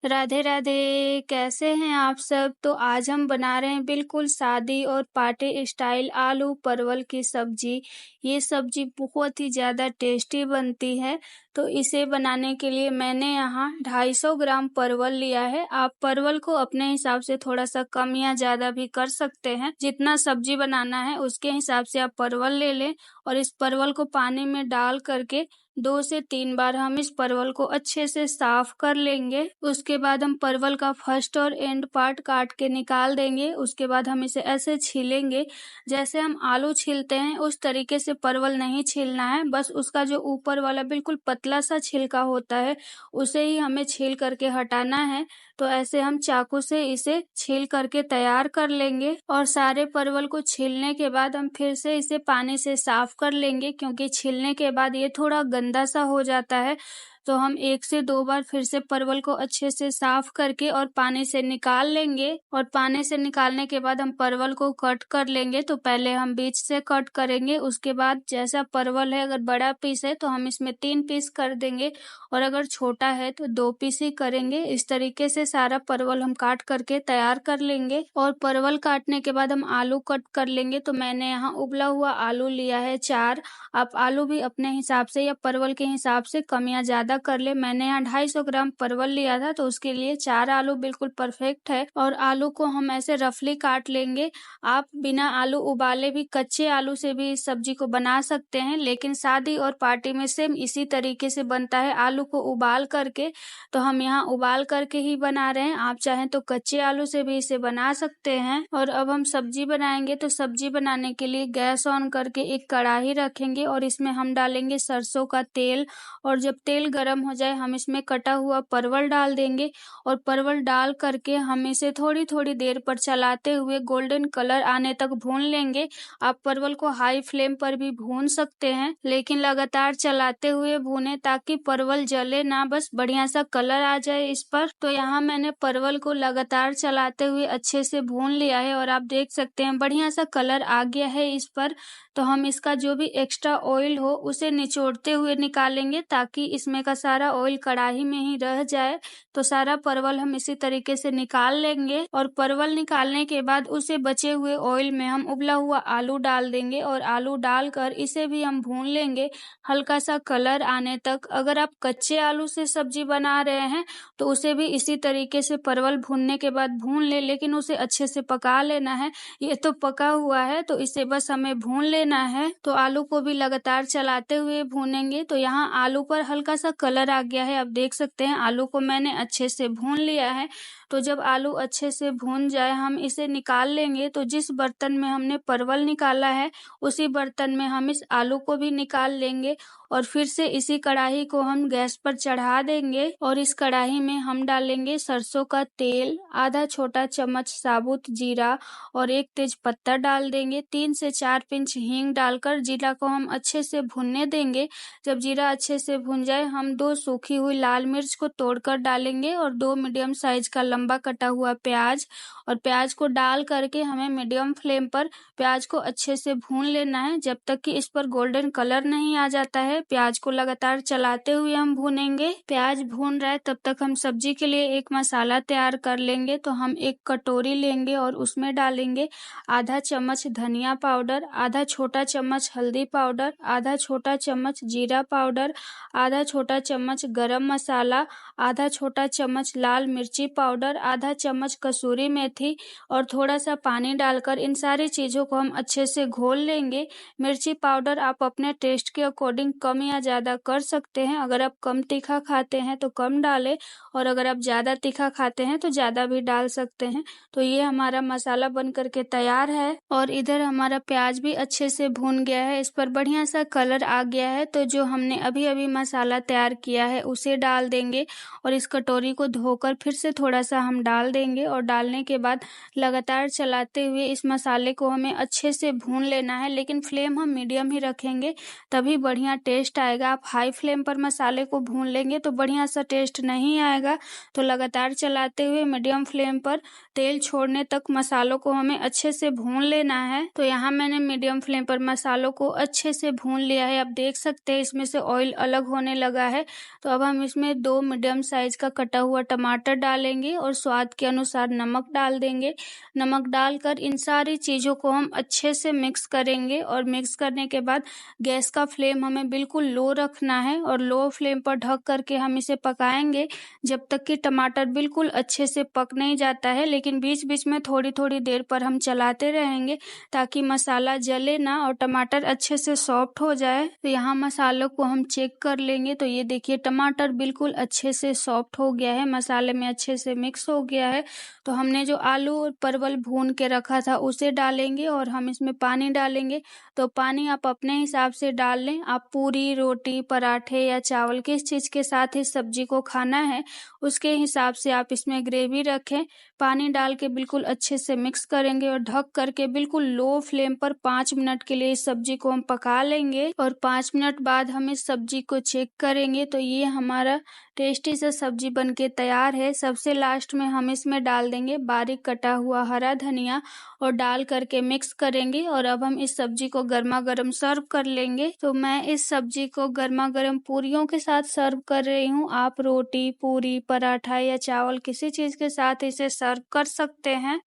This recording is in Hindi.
राधे राधे, कैसे हैं आप सब? तो आज हम बना रहे हैं बिल्कुल सादी और पार्टी स्टाइल आलू परवल की सब्जी। ये सब्जी बहुत ही ज़्यादा टेस्टी बनती है। तो इसे बनाने के लिए मैंने यहाँ 250 ग्राम परवल लिया है। आप परवल को अपने हिसाब से थोड़ा सा कम या ज़्यादा भी कर सकते हैं। जितना सब्जी बनाना है उसके हिसाब से आप परवल ले लें और इस परवल को पानी में डाल करके 2 से 3 बार हम इस परवल को अच्छे से साफ कर लेंगे। उसके बाद हम परवल का फर्स्ट और एंड पार्ट काट के निकाल देंगे। उसके बाद हम इसे ऐसे छीलेंगे, जैसे हम आलू छीलते हैं उस तरीके से परवल नहीं छीलना है। बस उसका जो ऊपर वाला बिल्कुल पतला सा छिलका होता है उसे ही हमें छील करके हटाना है। तो ऐसे हम चाकू से इसे छील करके तैयार कर लेंगे और सारे परवल को छीलने के बाद हम फिर से इसे पानी से साफ कर लेंगे, क्योंकि छीलने के बाद ये थोड़ा गंदा सा हो जाता है। तो हम 1 से 2 बार फिर से परवल को अच्छे से साफ करके और पानी से निकाल लेंगे और पानी से निकालने के बाद हम परवल को कट कर लेंगे। तो पहले हम बीच से कट करेंगे, उसके बाद जैसा परवल है, अगर बड़ा पीस है तो हम इसमें 3 पीस कर देंगे और अगर छोटा है तो 2 पीस ही करेंगे। इस तरीके से सारा परवल हम काट करके तैयार कर लेंगे और परवल काटने के बाद हम आलू कट कर लेंगे। तो मैंने यहाँ उबला हुआ आलू लिया है 4। आप आलू भी अपने हिसाब से या परवल के हिसाब से कम या ज़्यादा कर ले। मैंने यहाँ 250 ग्राम परवल लिया था तो उसके लिए 4 आलू बिल्कुल परफेक्ट है और आलू को हम ऐसे रफली काट लेंगे। आप बिना आलू उबाले भी कच्चे आलू से भी इस सब्जी को बना सकते हैं, लेकिन शादी और पार्टी में सेम इसी तरीके से बनता है, आलू को उबाल करके। तो हम यहाँ उबाल करके ही बना रहे हैं। आप चाहें तो कच्चे आलू से भी इसे बना सकते हैं। और अब हम सब्जी बनाएंगे। तो सब्जी बनाने के लिए गैस ऑन करके एक कढ़ाई रखेंगे और इसमें हम डालेंगे सरसों का तेल और जब तेल गरम हो जाए हम इसमें कटा हुआ परवल डाल देंगे और परवल डाल करके हम इसे थोड़ी थोड़ी देर पर चलाते हुए गोल्डन कलर आने तक भून लेंगे। आप परवल को हाई फ्लेम पर भी भून सकते हैं, लेकिन लगातार चलाते हुए भूनें ताकि परवल जले ना, बस बढ़िया सा कलर आ जाए इस पर। तो यहाँ मैंने परवल को लगातार चलाते हुए अच्छे से भून लिया है और आप देख सकते हैं बढ़िया सा कलर आ गया है इस पर। तो हम इसका जो भी एक्स्ट्रा ऑयल हो उसे निचोड़ते हुए निकालेंगे ताकि इसमें का सारा ऑयल कढ़ाई में ही रह जाए। तो सारा परवल हम इसी तरीके से निकाल लेंगे और परवल निकालने के बाद उसे बचे हुए ऑयल में हम उबला हुआ आलू डाल देंगे और आलू डालकर इसे भी हम भून लेंगे हल्का सा कलर आने तक। अगर आप कच्चे आलू से सब्जी बना रहे हैं तो उसे भी इसी तरीके से परवल भूनने के बाद भून ले, लेकिन उसे अच्छे से पका लेना है। ये तो पका हुआ है तो इसे बस हमें भून लेना है। तो आलू को भी लगातार चलाते हुए भूनेंगे। तो यहाँ आलू पर हल्का सा कलर आ गया है, आप देख सकते हैं आलू को मैंने अच्छे से भून लिया है। तो जब आलू अच्छे से भून जाए हम इसे निकाल लेंगे। तो जिस बर्तन में हमने परवल निकाला है उसी बर्तन में हम इस आलू को भी निकाल लेंगे और फिर से इसी कढ़ाई को हम गैस पर चढ़ा देंगे और इस कढ़ाई में हम डालेंगे सरसों का तेल, आधा छोटा चम्मच साबुत जीरा और 1 तेज पत्ता डाल देंगे। 3 से 4 पिंच हींग डालकर जीरा को हम अच्छे से भुनने देंगे। जब जीरा अच्छे से भुन जाए हम 2 सूखी हुई लाल मिर्च को तोड़कर डालेंगे और 2 मीडियम साइज का लंबा कटा हुआ प्याज, और प्याज को डाल करके हमें मीडियम फ्लेम पर प्याज को अच्छे से भून लेना है जब तक कि इस पर गोल्डन कलर नहीं आ जाता है। प्याज को लगातार चलाते हुए हम भूनेंगे। प्याज भून रहा है तब तक हम सब्जी के लिए एक मसाला तैयार कर लेंगे। तो हम एक कटोरी लेंगे और उसमें डालेंगे आधा चम्मच धनिया पाउडर, आधा छोटा चम्मच हल्दी पाउडर, आधा छोटा चम्मच जीरा पाउडर, आधा छोटा चम्मच गरम मसाला, आधा छोटा चम्मच लाल मिर्ची पाउडर, आधा चम्मच कसूरी मेथी और थोड़ा सा पानी डालकर इन सारी चीज़ों को हम अच्छे से घोल लेंगे। मिर्ची पाउडर आप अपने टेस्ट के अकॉर्डिंग कम या ज़्यादा कर सकते हैं। अगर आप कम तीखा खाते हैं तो कम डालें और अगर आप ज़्यादा तीखा खाते हैं तो ज़्यादा भी डाल सकते हैं। तो ये हमारा मसाला बन करके तैयार है और इधर हमारा प्याज भी अच्छे से भून गया है, इस पर बढ़िया सा कलर आ गया है। तो जो हमने अभी अभी मसाला तैयार किया है उसे डाल देंगे और इस कटोरी को धोकर फिर से थोड़ा सा हम डाल देंगे और डालने के बाद लगातार चलाते हुए इस मसाले को हमें अच्छे से भून लेना है, लेकिन फ्लेम हम मीडियम ही रखेंगे तभी बढ़िया टेस्ट टेस्ट आएगा। आप हाई फ्लेम पर मसाले को भून लेंगे तो बढ़िया सा टेस्ट नहीं आएगा। तो लगातार चलाते हुए मीडियम फ्लेम पर तेल छोड़ने तक मसालों को हमें अच्छे से भून लेना है। तो यहाँ मैंने मीडियम फ्लेम पर मसालों को अच्छे से भून लिया है। आप देख सकते हैं इसमें से ऑयल अलग होने लगा है। तो अब हम इसमें 2 मीडियम साइज का कटा हुआ टमाटर डालेंगे और स्वाद के अनुसार नमक डाल देंगे। नमक डालकर इन सारी चीज़ों को हम अच्छे से मिक्स करेंगे और मिक्स करने के बाद गैस का फ्लेम हमें बिल्कुल लो रखना है और लो फ्लेम पर ढक करके हम इसे पकाएंगे जब तक कि टमाटर बिल्कुल अच्छे से पक नहीं जाता है। लेकिन बीच बीच में थोड़ी थोड़ी देर पर हम चलाते रहेंगे ताकि मसाला जले ना और टमाटर अच्छे से सॉफ्ट हो जाए। तो यहाँ मसालों को हम चेक कर लेंगे। तो ये देखिए टमाटर बिल्कुल अच्छे से सॉफ्ट हो गया है, मसाले में अच्छे से मिक्स हो गया है। तो हमने जो आलू और परवल भून के रखा था उसे डालेंगे और हम इसमें पानी डालेंगे। तो पानी आप अपने हिसाब से डाल लें। आप पूरी, रोटी, पराठे या चावल किस चीज़ के साथ इस सब्जी को खाना है उसके हिसाब से आप इसमें ग्रेवी रखें। पानी डाल के बिल्कुल अच्छे से मिक्स करेंगे और ढक करके बिल्कुल लो फ्लेम पर 5 मिनट के लिए इस सब्जी को हम पका लेंगे और 5 मिनट बाद हम इस सब्जी को चेक करेंगे। तो ये हमारा टेस्टी सा सब्जी बनके तैयार है। सबसे लास्ट में हम इसमें डाल देंगे बारीक कटा हुआ हरा धनिया और डाल करके मिक्स करेंगे और अब हम इस सब्जी को गर्मा गर्म सर्व कर लेंगे। तो मैं इस सब्जी को गर्मा गर्म पूरियों के साथ सर्व कर रही हूँ। आप रोटी, पूरी, पराठा या चावल किसी चीज़ के साथ इसे सर्व कर सकते हैं।